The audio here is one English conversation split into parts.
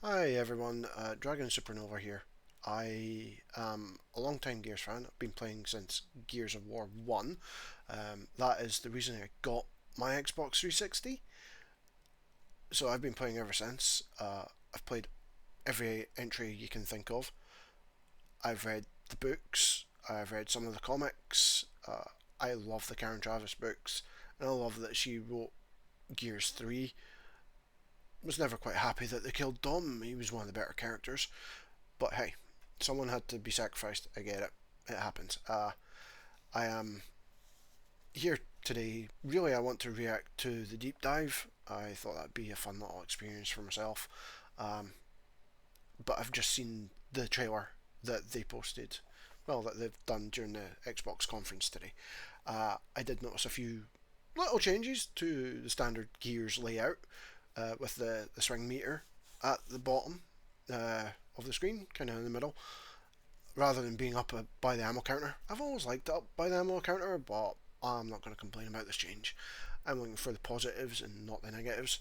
Hi everyone, Dragon Supernova here. I am a long-time Gears fan. I've been playing since Gears of War 1. That is the reason I got my Xbox 360. So I've been playing ever since. I've played every entry you can think of. I've read the books. I've read some of the comics. I love the Karen Travis books. And I love that she wrote Gears 3. Was never quite happy that they killed Dom. He was one of the better characters. But hey, someone had to be sacrificed. I get it. It happens. I am here today. Really, I want to react to the deep dive. I thought that'd be a fun little experience for myself. Um, but I've just seen the trailer that they posted. Well, that they've done during the Xbox conference today. I did notice a few little changes to the standard Gears layout, with the swing meter at the bottom of the screen, kind of in the middle, rather than being up by the ammo counter. I've always liked it up by the ammo counter, but I'm not going to complain about this change. I'm looking for the positives and not the negatives.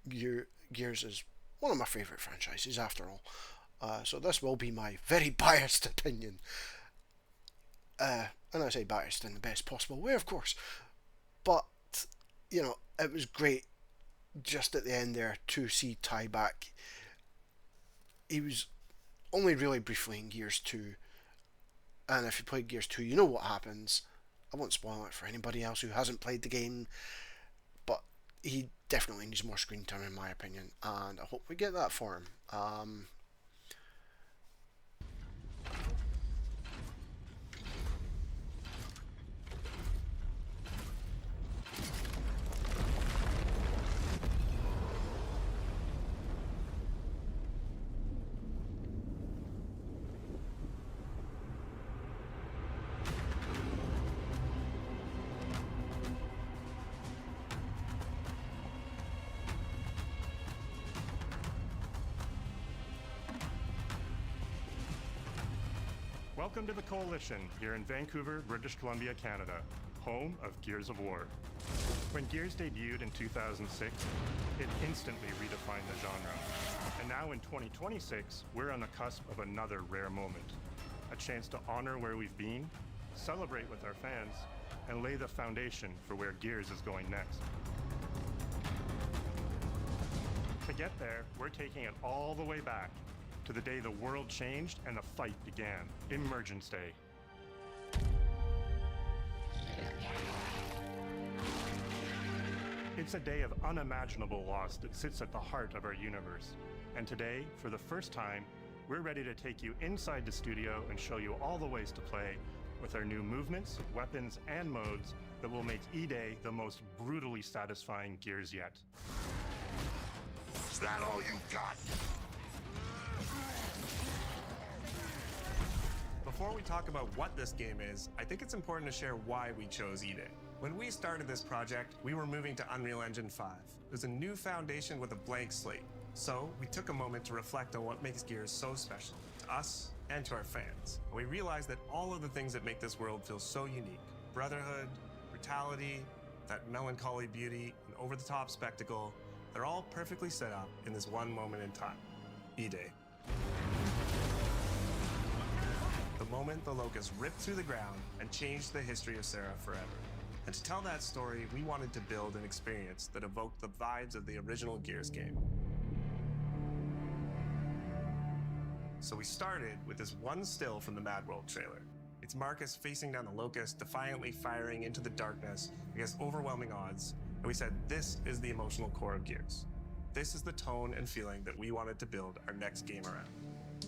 Gears is one of my favourite franchises, after all. So this will be my very biased opinion. And I say biased in the best possible way, of course. But, it was great just at the end there to see Ty back. He was only really briefly in Gears 2, and if you played Gears 2, you know what happens. I won't spoil it for anybody else who hasn't played the game, but he definitely needs more screen time, in my opinion, and I hope we get that for him. Welcome to the Coalition, here in Vancouver, British Columbia, Canada, home of Gears of War. When Gears debuted in 2006, it instantly redefined the genre. And now in 2026, we're on the cusp of another rare moment. A chance to honor where we've been, celebrate with our fans, and lay the foundation for where Gears is going next. To get there, we're taking it all the way back to the day the world changed and the fight began, Emergence Day. It's a day of unimaginable loss that sits at the heart of our universe. And today, for the first time, we're ready to take you inside the studio and show you all the ways to play with our new movements, weapons, and modes that will make E-Day the most brutally satisfying Gears yet. Is that all you got? Before we talk about what this game is, I think it's important to share why we chose E-Day. When we started this project, we were moving to Unreal Engine 5. It was a new foundation with a blank slate. So we took a moment to reflect on what makes Gears so special to us and to our fans. And we realized that all of the things that make this world feel so unique, brotherhood, brutality, that melancholy beauty, and over-the-top spectacle, they're all perfectly set up in this one moment in time, E-Day. The moment the Locust ripped through the ground and changed the history of Sarah forever. And to tell that story, we wanted to build an experience that evoked the vibes of the original Gears game. So we started with this one still from the Mad World trailer. It's Marcus facing down the Locust, defiantly firing into the darkness against overwhelming odds, and we said this is the emotional core of Gears. This is the tone and feeling that we wanted to build our next game around.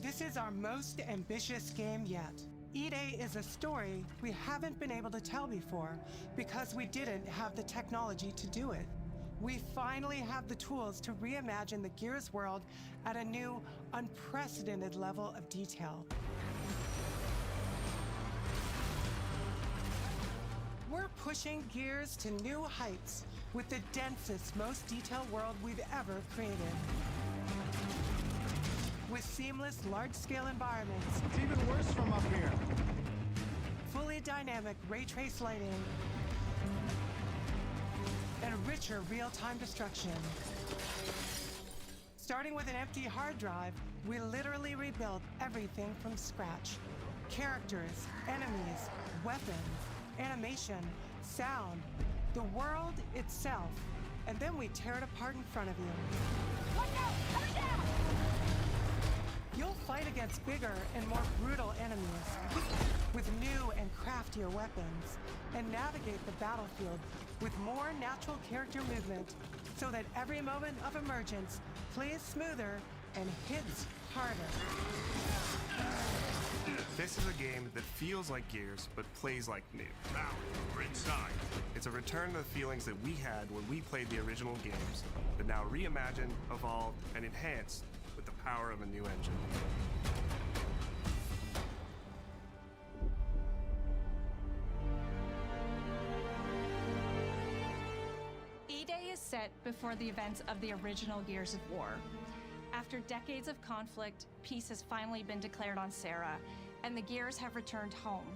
This is our most ambitious game yet. E-Day is a story we haven't been able to tell before because we didn't have the technology to do it. We finally have the tools to reimagine the Gears world at a new, unprecedented level of detail. We're pushing Gears to new heights with the densest, most detailed world we've ever created. With seamless, large-scale environments. It's even worse from up here. Fully dynamic ray trace lighting. And richer real-time destruction. Starting Starting with an empty hard drive, we literally rebuilt everything from scratch. Characters, enemies, weapons, animation, sound, the world itself. And then we tear it apart in front of you. Watch out! Coming down! You'll fight against bigger and more brutal enemies with new and craftier weapons, and navigate the battlefield with more natural character movement so that every moment of emergence plays smoother and hits harder. This is a game that feels like Gears, but plays like new. Now, we're inside. It's a return to the feelings that we had when we played the original games, but now reimagined, evolved, and enhanced with the power of a new engine. E-Day is set before the events of the original Gears of War. After decades of conflict, peace has finally been declared on Serra, and the Gears have returned home.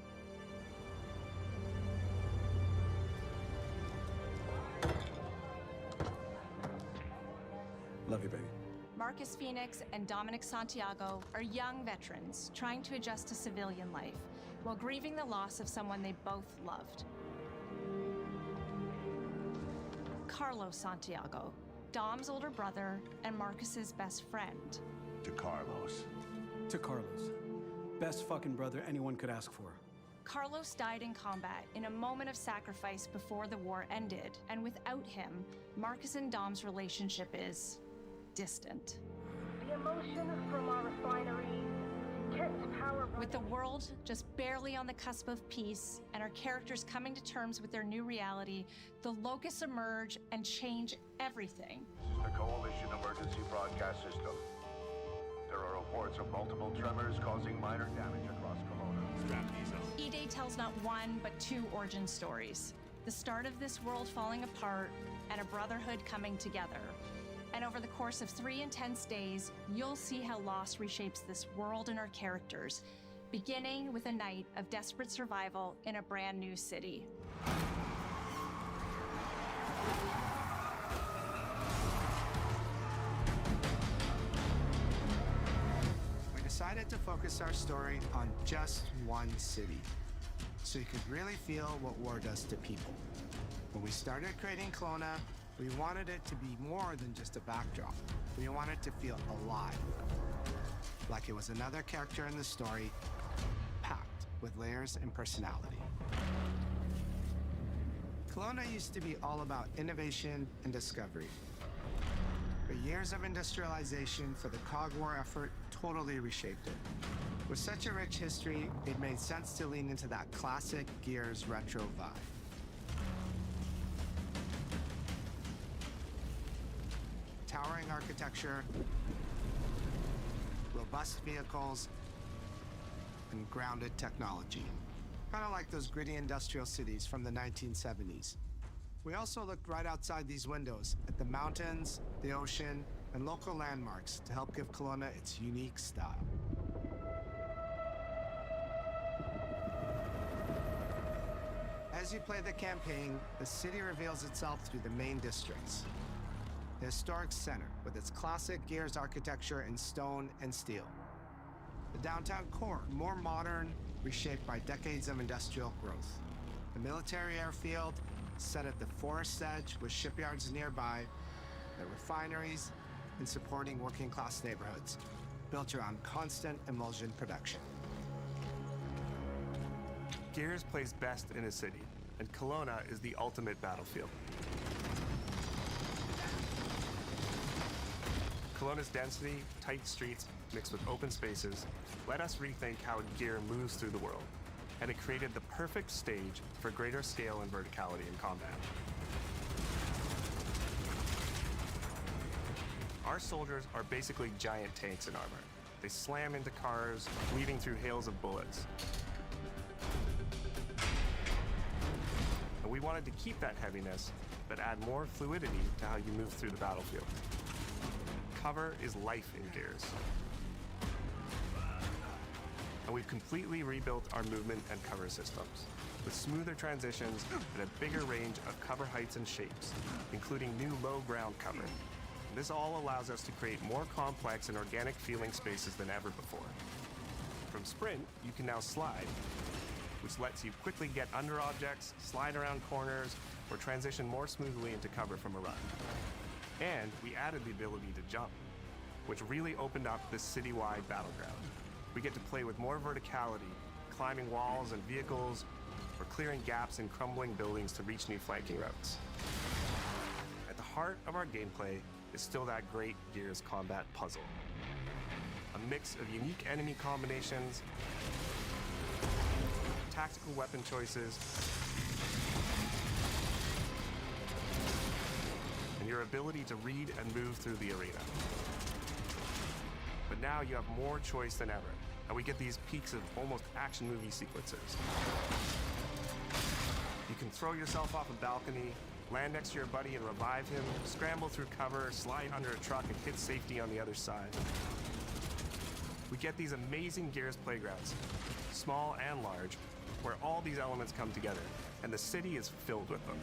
Love you, baby. Marcus Fenix and Dominic Santiago are young veterans trying to adjust to civilian life while grieving the loss of someone they both loved. Carlos Santiago, Dom's older brother and Marcus's best friend. To Carlos. To Carlos. Best fucking brother anyone could ask for. Carlos died in combat in a moment of sacrifice before the war ended, and without him, Marcus and Dom's relationship is distant. The emotion from our refinery, intense power. With the world just barely on the cusp of peace and our characters coming to terms with their new reality, the Locusts emerge and change everything. This is the Coalition Emergency Broadcast System. There are reports of multiple tremors causing minor damage across Colona. Strap these up. E-Day tells not one, but two origin stories. The start of this world falling apart and a brotherhood coming together. And over the course of 3 intense days, you'll see how loss reshapes this world and our characters, beginning with a night of desperate survival in a brand new city. We decided to focus our story on just one city, so you could really feel what war does to people. When we started creating Colona, we wanted it to be more than just a backdrop. We wanted to feel alive, like it was another character in the story, packed with layers and personality. Colona used to be all about innovation and discovery. But years of industrialization for the Cog War effort totally reshaped it. With such a rich history, it made sense to lean into that classic Gears retro vibe. Towering architecture, robust vehicles, and grounded technology. Kind of like those gritty industrial cities from the 1970s. We also looked right outside these windows at the mountains, the ocean, and local landmarks to help give Colona its unique style. As you play the campaign, the city reveals itself through the main districts. The historic center, with its classic Gears architecture in stone and steel. The downtown core, more modern, reshaped by decades of industrial growth. The military airfield, set at the forest edge with shipyards nearby, the refineries, and supporting working-class neighborhoods, built around constant emulsion production. Gears plays best in a city, and Colona is the ultimate battlefield. Colona's density, tight streets, mixed with open spaces, let us rethink how Gear moves through the world, and it created the perfect stage for greater scale and verticality in combat. Our soldiers are basically giant tanks in armor. They slam into cars, weaving through hails of bullets. And we wanted to keep that heaviness, but add more fluidity to how you move through the battlefield. Cover is life in Gears. And we've completely rebuilt our movement and cover systems, with smoother transitions and a bigger range of cover heights and shapes, including new low ground cover. This all allows us to create more complex and organic feeling spaces than ever before. From sprint, you can now slide, which lets you quickly get under objects, slide around corners, or transition more smoothly into cover from a run. And we added the ability to jump, which really opened up this citywide battleground. We get to play with more verticality, climbing walls and vehicles, or clearing gaps in crumbling buildings to reach new flanking routes. At the heart of our gameplay is still that great Gears combat puzzle. A mix of unique enemy combinations, tactical weapon choices, and your ability to read and move through the arena. But now you have more choice than ever, and we get these peaks of almost action movie sequences. You can throw yourself off a balcony, land next to your buddy and revive him, scramble through cover, slide under a truck, and hit safety on the other side. We get these amazing Gears playgrounds, small and large, where all these elements come together, and the city is filled with them.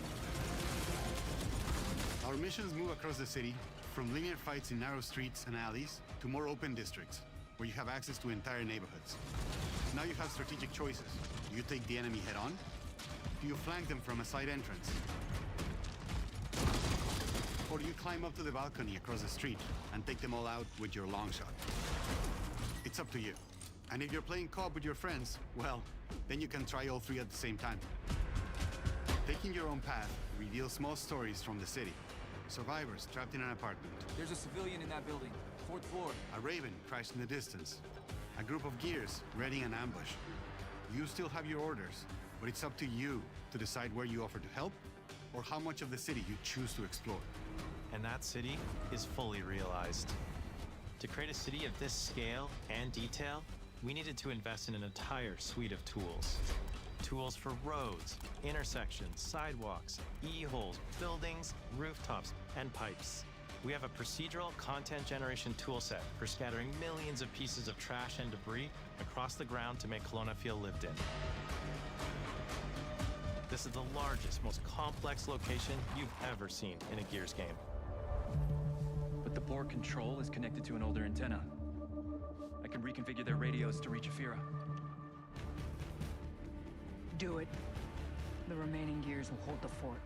Our missions move across the city, from linear fights in narrow streets and alleys to more open districts, where you have access to entire neighborhoods. Now you have strategic choices. Do you take the enemy head on? Do you flank them from a side entrance? Or do you climb up to the balcony across the street and take them all out with your long shot? It's up to you. And if you're playing co-op with your friends, well, then you can try all three at the same time. Taking your own path reveals small stories from the city. Survivors trapped in an apartment. There's a civilian in that building, 4th floor. A raven crashed in the distance. A group of Gears readying an ambush. You still have your orders, but it's up to you to decide where you offer to help or how much of the city you choose to explore. And that city is fully realized. To create a city of this scale and detail, we needed to invest in an entire suite of tools. Tools for roads, intersections, sidewalks, e-holes, buildings, rooftops, and pipes. We have a procedural content generation toolset for scattering millions of pieces of trash and debris across the ground to make Colona feel lived in. This is the largest, most complex location you've ever seen in a Gears game. But the board control is connected to an older antenna. I can reconfigure their radios to reach Afira. Do it. The remaining Gears will hold the fort.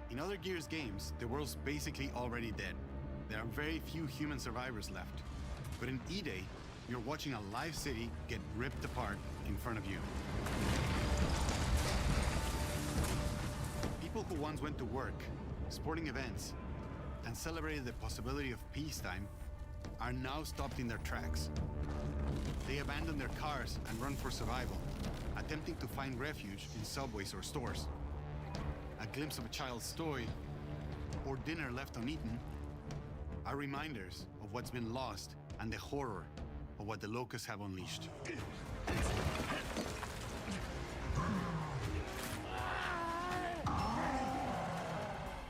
In other Gears games, the world's basically already dead. There are very few human survivors left. But in E-Day, you're watching a live city get ripped apart in front of you. People who once went to work, sporting events, and celebrated the possibility of peacetime are now stopped in their tracks. They abandon their cars and run for survival, attempting to find refuge in subways or stores. A glimpse of a child's toy or dinner left uneaten are reminders of what's been lost and the horror of what the Locusts have unleashed.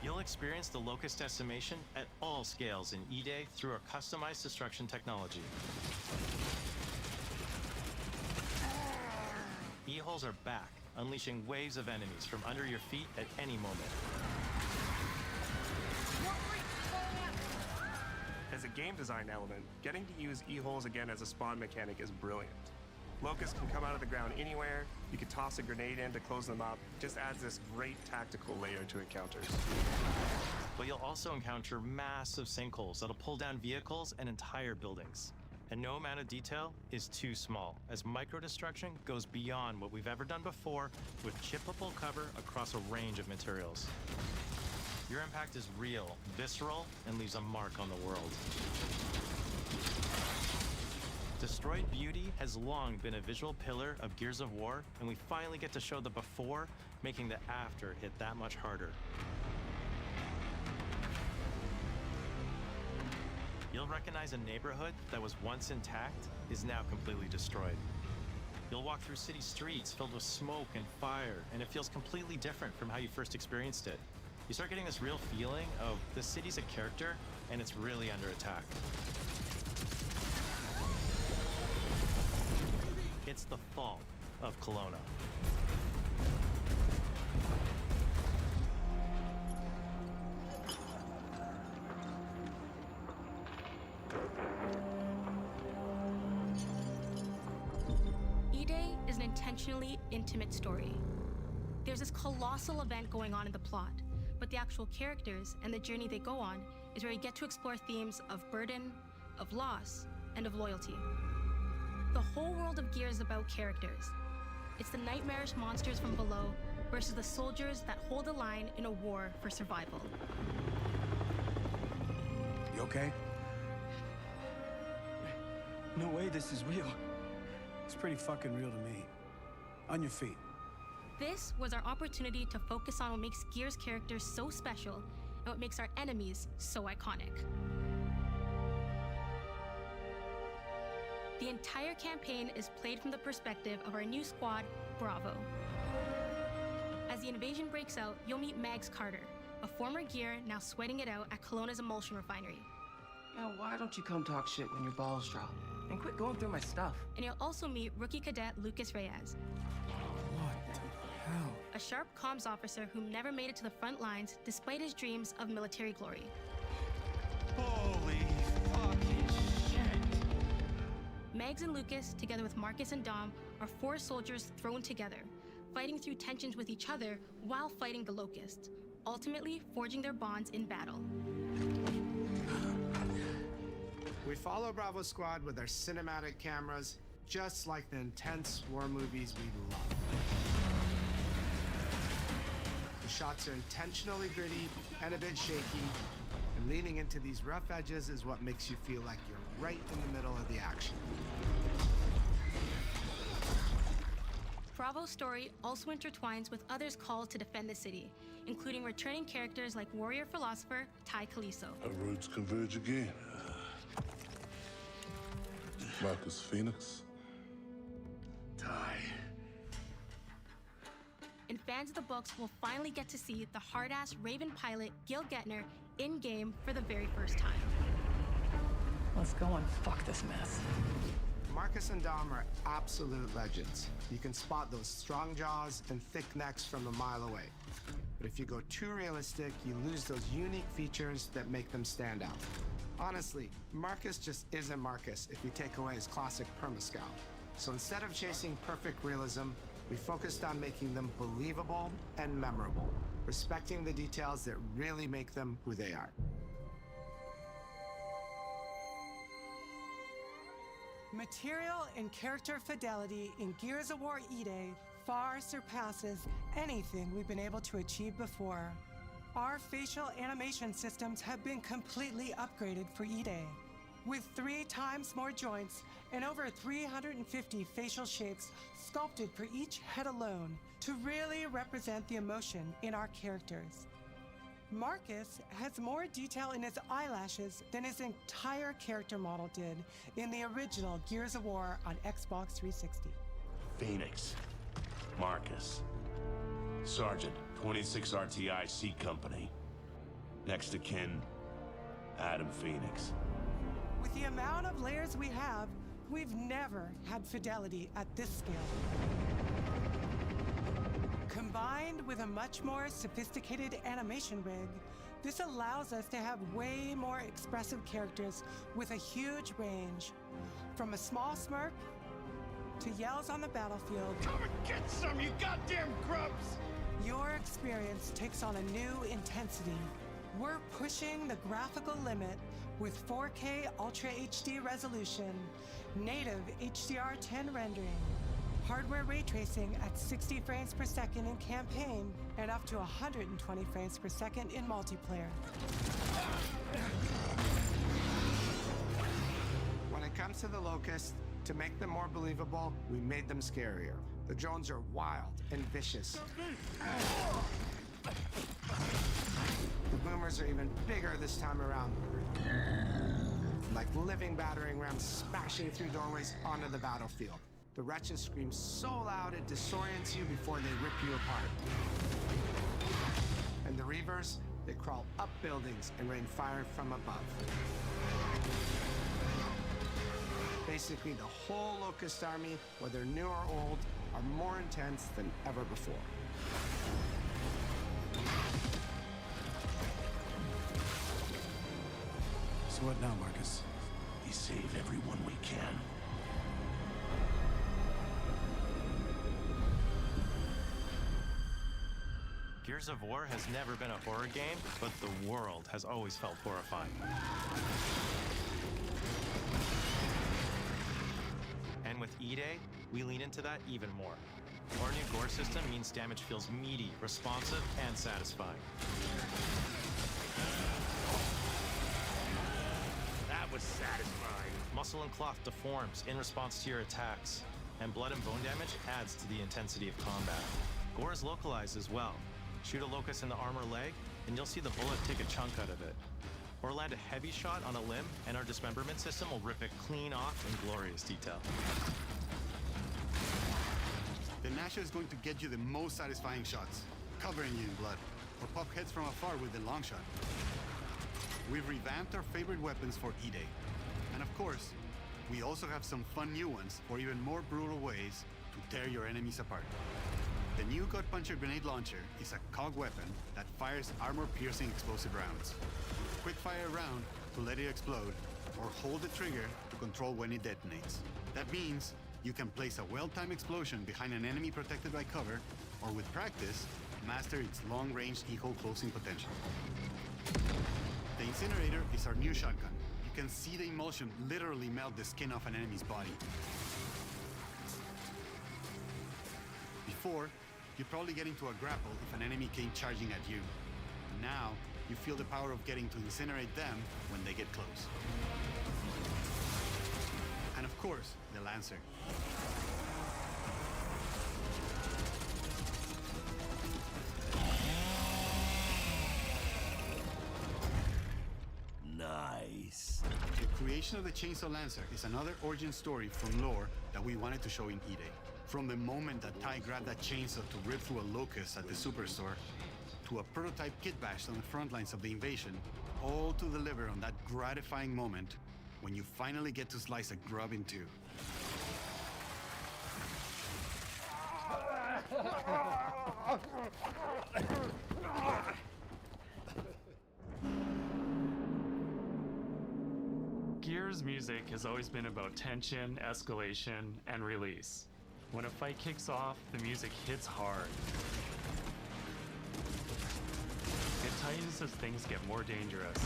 You'll experience the Locust decimation at all scales in E-Day through our customized destruction technology. E-holes are back, unleashing waves of enemies from under your feet at any moment. As a game design element, getting to use E-holes again as a spawn mechanic is brilliant. Locusts can come out of the ground anywhere, you can toss a grenade in to close them up, just adds this great tactical layer to encounters. But you'll also encounter massive sinkholes that'll pull down vehicles and entire buildings. And no amount of detail is too small, as micro-destruction goes beyond what we've ever done before with chippable cover across a range of materials. Your impact is real, visceral, and leaves a mark on the world. Destroyed Beauty has long been a visual pillar of Gears of War, and we finally get to show the before, making the after hit that much harder. You'll recognize a neighborhood that was once intact is now completely destroyed. You'll walk through city streets filled with smoke and fire, and it feels completely different from how you first experienced it. You start getting this real feeling of the city's a character, and it's really under attack. It's the fall of Colona. E-Day is an intentionally intimate story. There's this colossal event going on in the plot, but the actual characters and the journey they go on is where you get to explore themes of burden, of loss, and of loyalty. The whole world of Gears is about characters. It's the nightmarish monsters from below versus the soldiers that hold the line in a war for survival. You okay? No way this is real. It's pretty fucking real to me. On your feet. This was our opportunity to focus on what makes Gears characters so special and what makes our enemies so iconic. The entire campaign is played from the perspective of our new squad, Bravo. As the invasion breaks out, you'll meet Mags Carter, a former Gear now sweating it out at Colona's emulsion refinery. Now, why don't you come talk shit when your balls drop? And quit going through my stuff. And you'll also meet rookie cadet Lucas Reyes. What the hell? A sharp comms officer who never made it to the front lines despite his dreams of military glory. Holy fucking shit. Mags and Lucas, together with Marcus and Dom, are 4 soldiers thrown together, fighting through tensions with each other while fighting the Locust, ultimately forging their bonds in battle. We follow Bravo Squad with our cinematic cameras, just like the intense war movies we love. The shots are intentionally gritty and a bit shaky, and leaning into these rough edges is what makes you feel like you're right in the middle of the action. Bravo's story also intertwines with others called to defend the city, including returning characters like warrior philosopher Ty Caliso. Our roads converge again. Marcus Fenix. Ty. And fans of the books will finally get to see the hard-ass Raven pilot Gil Gettner in-game for the very first time. Let's go and fuck this mess. Marcus and Dom are absolute legends. You can spot those strong jaws and thick necks from a mile away. But if you go too realistic, you lose those unique features that make them stand out. Honestly, Marcus just isn't Marcus if you take away his classic perma-scout. So instead of chasing perfect realism, we focused on making them believable and memorable, respecting the details that really make them who they are. Material and character fidelity in Gears of War E-Day far surpasses anything we've been able to achieve before. Our facial animation systems have been completely upgraded for E-Day, with 3 times more joints and over 350 facial shapes sculpted for each head alone to really represent the emotion in our characters. Marcus has more detail in his eyelashes than his entire character model did in the original Gears of War on Xbox 360. Fenix, Marcus, Sergeant, 26 RTI C Company. Next to kin, Adam Fenix. With the amount of layers we have, we've never had fidelity at this scale. Combined with a much more sophisticated animation rig, this allows us to have way more expressive characters with a huge range. From a small smirk to yells on the battlefield. Come and get some, you goddamn grubs! Your experience takes on a new intensity. We're pushing the graphical limit with 4K Ultra HD resolution, native HDR10 rendering, hardware ray tracing at 60 frames per second in campaign, and up to 120 frames per second in multiplayer. When it comes to the Locust, to make them more believable, we made them scarier. The drones are wild and vicious. The boomers are even bigger this time around. Like living battering rams smashing through doorways onto the battlefield. The wretches scream so loud it disorients you before they rip you apart. And the Reavers, they crawl up buildings and rain fire from above. Basically, the whole Locust army, whether new or old, are more intense than ever before. So what now, Marcus? Gears of War has never been a horror game, but the world has always felt horrifying. And with E-Day, we lean into that even more. Our new gore system means damage feels meaty, responsive, and satisfying. That was satisfying. Muscle and cloth deforms in response to your attacks, and blood and bone damage adds to the intensity of combat. Gore is localized as well. Shoot a Locust in the armor leg, and you'll see the bullet take a chunk out of it. Or land a heavy shot on a limb, and our dismemberment system will rip it clean off in glorious detail. The Nasha is going to get you the most satisfying shots, covering you in blood, or pop heads from afar with the long shot. We've revamped our favorite weapons for E-Day. And of course, we also have some fun new ones for even more brutal ways to tear your enemies apart. The new Gut Puncher grenade launcher is a cog weapon that fires armor-piercing explosive rounds. Quick fire a round to let it explode, or hold the trigger to control when it detonates. That means you can place a well-timed explosion behind an enemy protected by cover, or with practice, master its long-range eco closing potential. The Incinerator is our new shotgun. You can see the emulsion literally melt the skin off an enemy's body. Before, you'd probably get into a grapple if an enemy came charging at you. Now, you feel the power of getting to incinerate them when they get close. And of course, the Lancer. Nice. The creation of the Chainsaw Lancer is another origin story from lore that we wanted to show in E-Day. From the moment that Ty grabbed that chainsaw to rip through a Locust at the Superstore, to a prototype kit bash on the front lines of the invasion, all to deliver on that gratifying moment when you finally get to slice a grub in two. Gears music has always been about tension, escalation, and release. When a fight kicks off, the music hits hard. It tightens as things get more dangerous.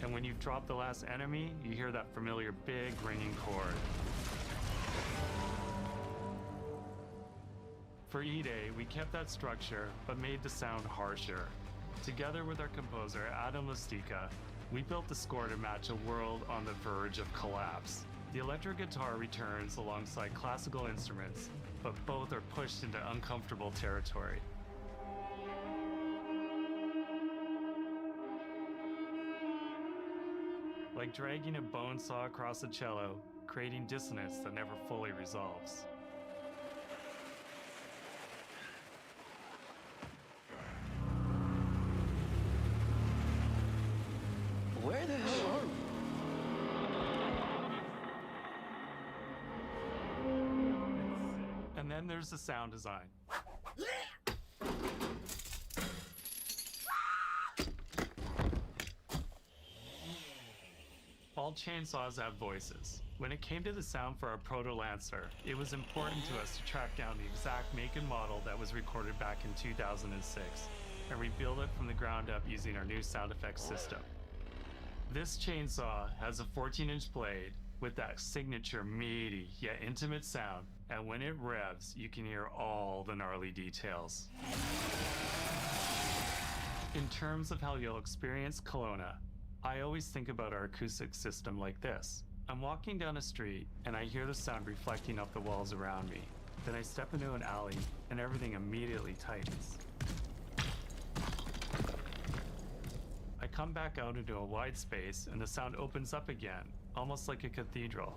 And when you've dropped the last enemy, you hear that familiar big ringing chord. For E-Day, we kept that structure, but made the sound harsher. Together with our composer, Adam Lastica, we built the score to match a world on the verge of collapse. The electric guitar returns alongside classical instruments, but both are pushed into uncomfortable territory. Like dragging a bone saw across a cello, creating dissonance that never fully resolves. Where the hell are we? And then there's the sound design. All chainsaws have voices. When it came to the sound for our proto-Lancer, it was important to us to track down the exact make and model that was recorded back in 2006 and rebuild it from the ground up using our new sound effects system. This chainsaw has a 14-inch blade with that signature meaty yet intimate sound, and when it revs, you can hear all the gnarly details. In terms of how you'll experience Colona, I always think about our acoustic system like this. I'm walking down a street and I hear the sound reflecting off the walls around me. Then I step into an alley and everything immediately tightens. I come back out into a wide space and the sound opens up again, almost like a cathedral.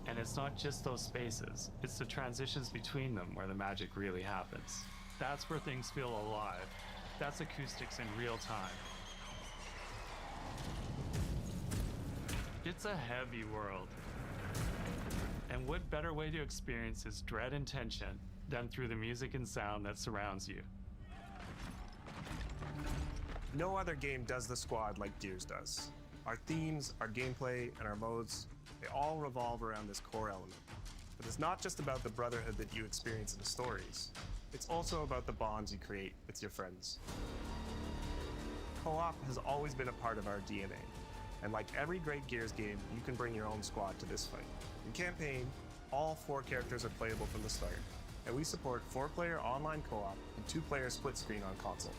And it's not just those spaces, it's the transitions between them where the magic really happens. That's where things feel alive. That's acoustics in real time. It's a heavy world. And what better way to experience its dread and tension than through the music and sound that surrounds you? No other game does the squad like Gears does. Our themes, our gameplay, and our modes, they all revolve around this core element. But it's not just about the brotherhood that you experience in the stories. It's also about the bonds you create with your friends. Co-op has always been a part of our DNA. And like every great Gears game, you can bring your own squad to this fight. In campaign, all 4 characters are playable from the start, and we support 4-player online co-op and 2-player split screen on console.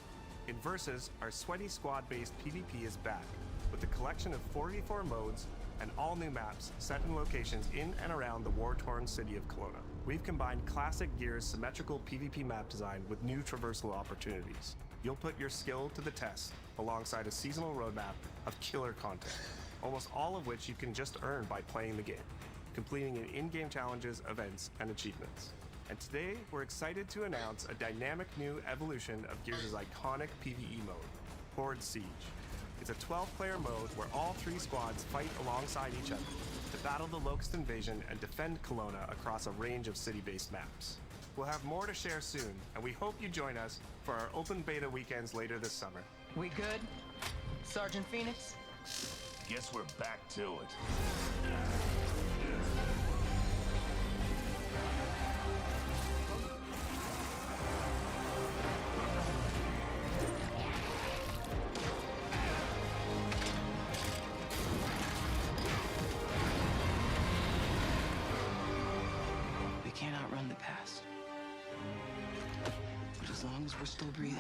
In Versus, our sweaty squad-based PvP is back, with a collection of 44 modes and all new maps set in locations in and around the war-torn city of Colona. We've combined classic Gears' symmetrical PvP map design with new traversal opportunities. You'll put your skill to the test alongside a seasonal roadmap of killer content, almost all of which you can just earn by playing the game, completing in-game challenges, events, and achievements. And today, we're excited to announce a dynamic new evolution of Gears' iconic PvE mode, Horde Siege. It's a 12-player mode where all 3 squads fight alongside each other to battle the Locust invasion and defend Colona across a range of city-based maps. We'll have more to share soon, and we hope you join us for our open beta weekends later this summer. We good? Sergeant Fenix? Guess we're back to it. We can't outrun the past. But as long as we're still breathing,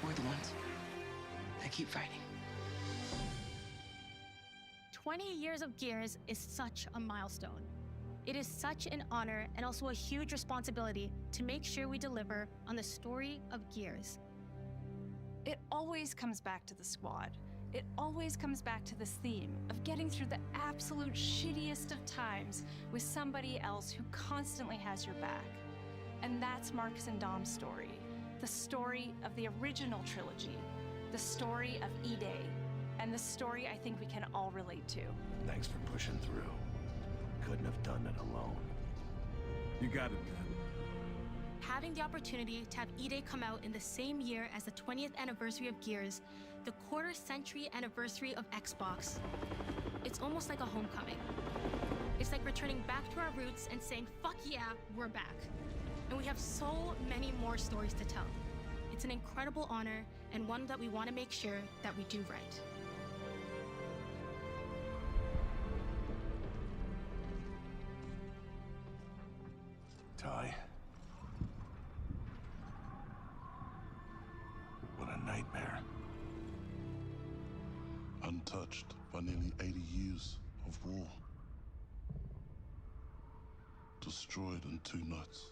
we're the ones that keep fighting. 20 years of Gears is such a milestone. It is such an honor and also a huge responsibility to make sure we deliver on the story of Gears. It always comes back to the squad. It always comes back to this theme of getting through the absolute shittiest of times with somebody else who constantly has your back. And that's Marcus and Dom's story. The story of the original trilogy. The story of E-Day. And the story I think we can all relate to. Thanks for pushing through. Couldn't have done it alone. You got it, man. Having the opportunity to have E-Day come out in the same year as the 20th anniversary of Gears, the quarter-century anniversary of Xbox, it's almost like a homecoming. It's like returning back to our roots and saying, fuck yeah, we're back. And we have so many more stories to tell. It's an incredible honor and one that we want to make sure that we do right. Ty. What a nightmare. Untouched by nearly 80 years of war. Destroyed in 2 nights.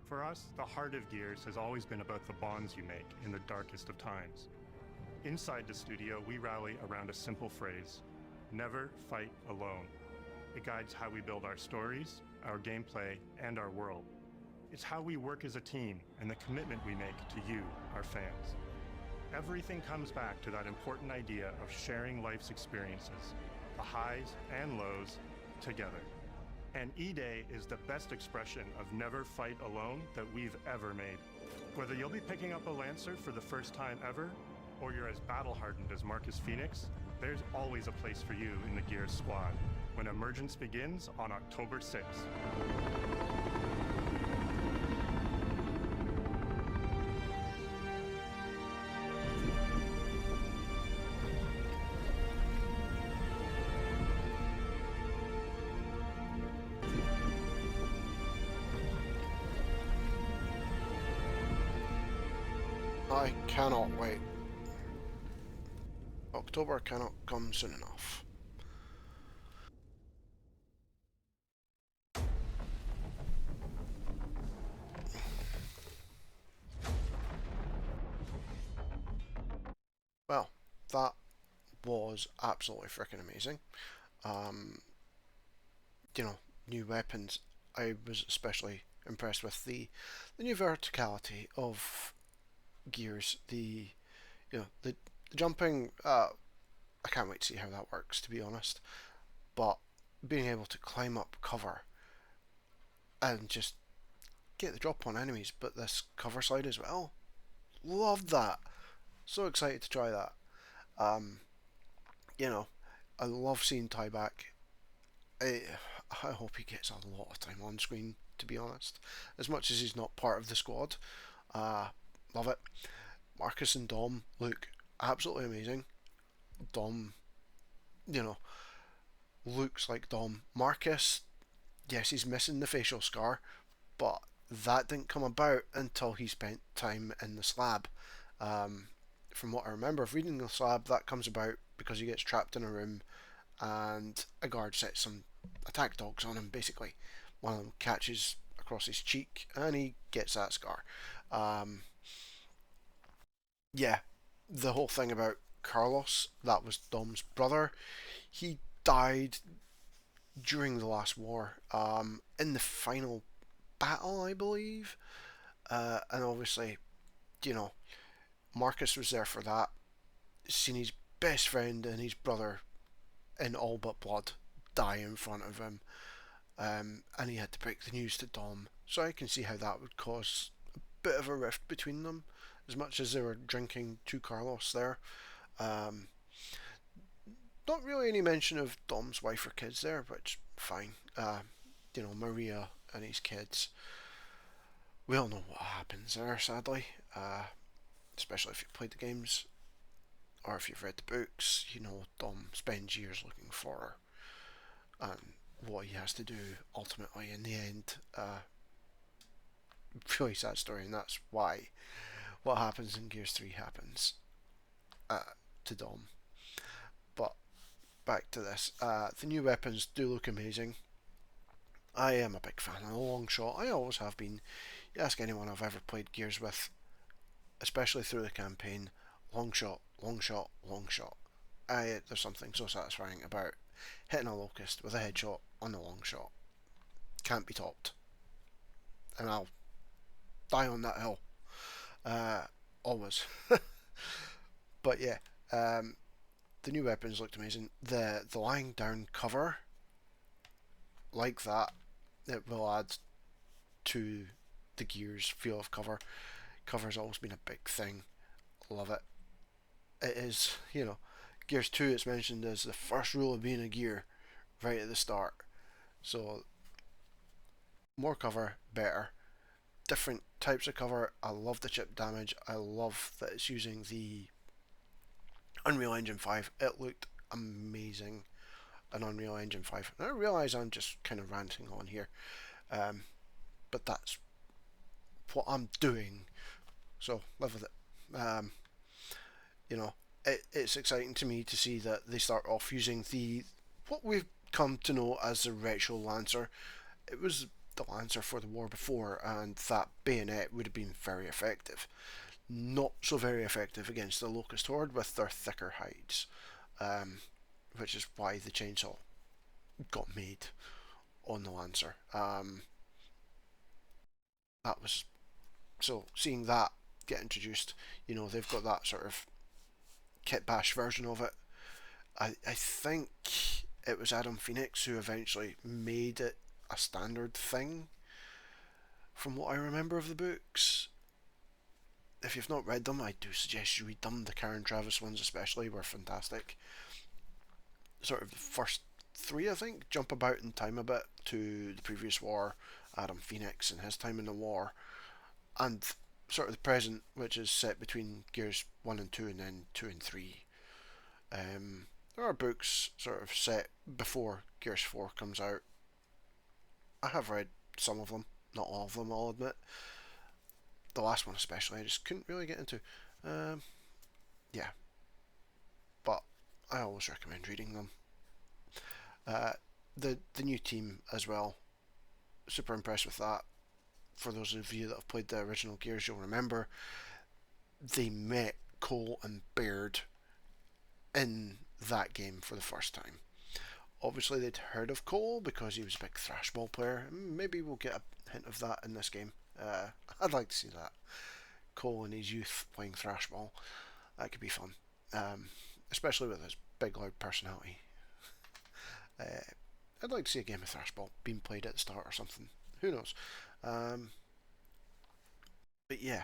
For us, the heart of Gears has always been about the bonds you make in the darkest of times. Inside the studio, we rally around a simple phrase: never fight alone. It guides how we build our stories, our gameplay, and our world. It's how we work as a team and the commitment we make to you, our fans. Everything comes back to that important idea of sharing life's experiences, the highs and lows, together. And E-Day is the best expression of never fight alone that we've ever made. Whether you'll be picking up a Lancer for the first time ever, or you're as battle-hardened as Marcus Fenix, there's always a place for you in the Gears squad when Emergence begins on October 6th. I cannot wait. October cannot come soon enough. Well, that was absolutely freaking amazing. You know, new weapons. I was especially impressed with the new verticality of Gears. The jumping. I can't wait to see how that works, to be honest. But being able to climb up cover and just get the drop on enemies, but this cover slide as well. Loved that. So excited to try that. You know, I love seeing Ty back. I hope he gets a lot of time on screen, to be honest. As much as he's not part of the squad. Love it. Marcus and Dom look absolutely amazing. Dom, you know, looks like Dom. Marcus, yes, he's missing the facial scar, but that didn't come about until he spent time in the slab. From what I remember of reading the slab, that comes about because he gets trapped in a room and a guard sets some attack dogs on him, basically. One of them catches across his cheek and he gets that scar. Yeah, the whole thing about Carlos, that was Dom's brother. He died during the last war, in the final battle, I believe. And obviously, you know, Marcus was there for that. Seen his best friend and his brother in all but blood die in front of him, and he had to break the news to Dom. So I can see how that would cause a bit of a rift between them, as much as they were drinking to Carlos there. Not really any mention of Dom's wife or kids there, which fine. You know, Maria and his kids. We all know what happens there, sadly. Especially if you've played the games, or if you've read the books. You know, Dom spends years looking for her, and what he has to do ultimately in the end. Really sad story, and that's why what happens in Gears 3 happens to Dom. But back to this. The new weapons do look amazing. I am a big fan of the long shot. I always have been. You ask anyone I've ever played Gears with, especially through the campaign, long shot, long shot, long shot. There's something so satisfying about hitting a Locust with a headshot on the long shot. Can't be topped. And I'll die on that hill. Always. But yeah, the new weapons looked amazing. The lying down cover, like that, it will add to the Gears feel of cover. Cover's always been a big thing. Love it. It is, you know, Gears 2, it's mentioned as the first rule of being a gear right at the start. So more cover, better. Different types of cover. I love the chip damage. I love that it's using the Unreal Engine 5. It looked amazing on Unreal Engine 5. And I realise I'm just kind of ranting on here, but that's what I'm doing, so live with it. You know, it's exciting to me to see that they start off using what we've come to know as the retro Lancer. It was the Lancer for the war before, and that bayonet would have been very effective. Not so very effective against the Locust Horde with their thicker hides, which is why the chainsaw got made on the Lancer. That was so seeing that get introduced. You know, they've got that sort of kit bash version of it. I think it was Adam Fenix who eventually made it a standard thing, from what I remember of the books. If you've not read them, I do suggest you read them. The Karen Travis ones especially were fantastic. Sort of the first three, I think, jump about in time a bit to the previous war, Adam Fenix and his time in the war, and sort of the present, which is set between Gears 1 and 2 and then 2 and 3. There are books sort of set before Gears 4 comes out. I have read some of them, not all of them, I'll admit. The last one especially, I just couldn't really get into. Yeah. But I always recommend reading them. The new team as well. Super impressed with that. For those of you that have played the original Gears, you'll remember they met Cole and Baird in that game for the first time. Obviously they'd heard of Cole because he was a big thrashball player. Maybe we'll get a hint of that in this game. I'd like to see that. Cole in his youth playing thrashball. That could be fun. Especially with his big loud personality. I'd like to see a game of thrashball being played at the start or something. Who knows? But yeah,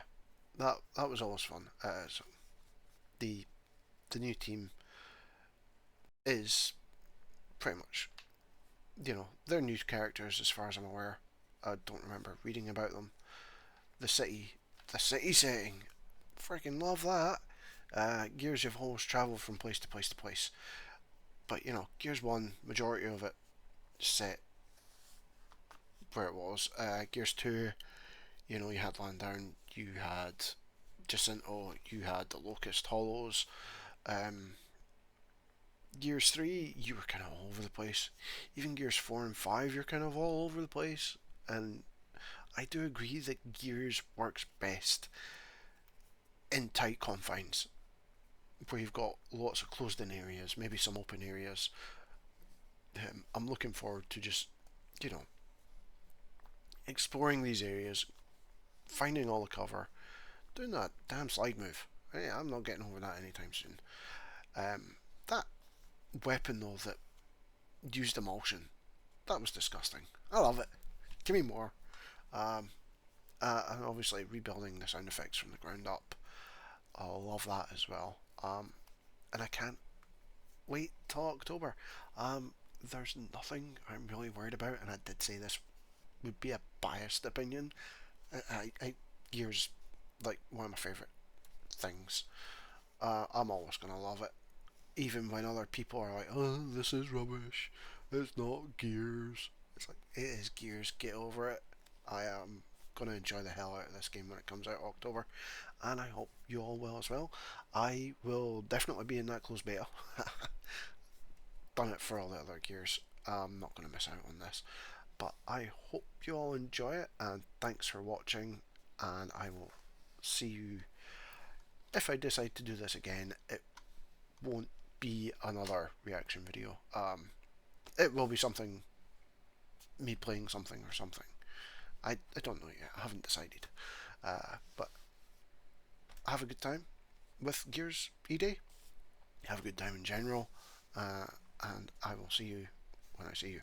that was always fun. So the new team is pretty much you know, they're new characters as far as I'm aware. I don't remember reading about them. The city setting, freaking love that. Gears, you've always travelled from place to place to place, but you know, Gears 1, majority of it set where it was. Gears 2, you know, you had Landdown, you had Jacinto, you had the Locust Hollows. Gears 3, you were kind of all over the place. Even Gears 4 and 5, you're kind of all over the place. And I do agree that Gears works best in tight confines, where you've got lots of closed in areas, maybe some open areas. I'm looking forward to just, you know, exploring these areas, finding all the cover, doing that damn slide move. I'm not getting over that anytime soon. That weapon though that used emulsion, that was disgusting. I love it. Give me more. And obviously rebuilding the sound effects from the ground up. I love that as well. And I can't wait till October. There's nothing I'm really worried about, and I did say this would be a biased opinion. Gears, like, one of my favourite things. I'm always gonna love it, even when other people are like, "Oh, this is rubbish. It's not Gears." It's like, it is Gears. Get over it. I am gonna enjoy the hell out of this game when it comes out in October, and I hope you all will as well. I will definitely be in that closed beta. Done it for all the other Gears. I'm not gonna miss out on this. But I hope you all enjoy it, and thanks for watching, and I will see you. If I decide to do this again, it won't be another reaction video. It will be something, me playing something or something. I don't know yet, I haven't decided. But have a good time with Gears E-Day. Have a good time in general, and I will see you when I see you.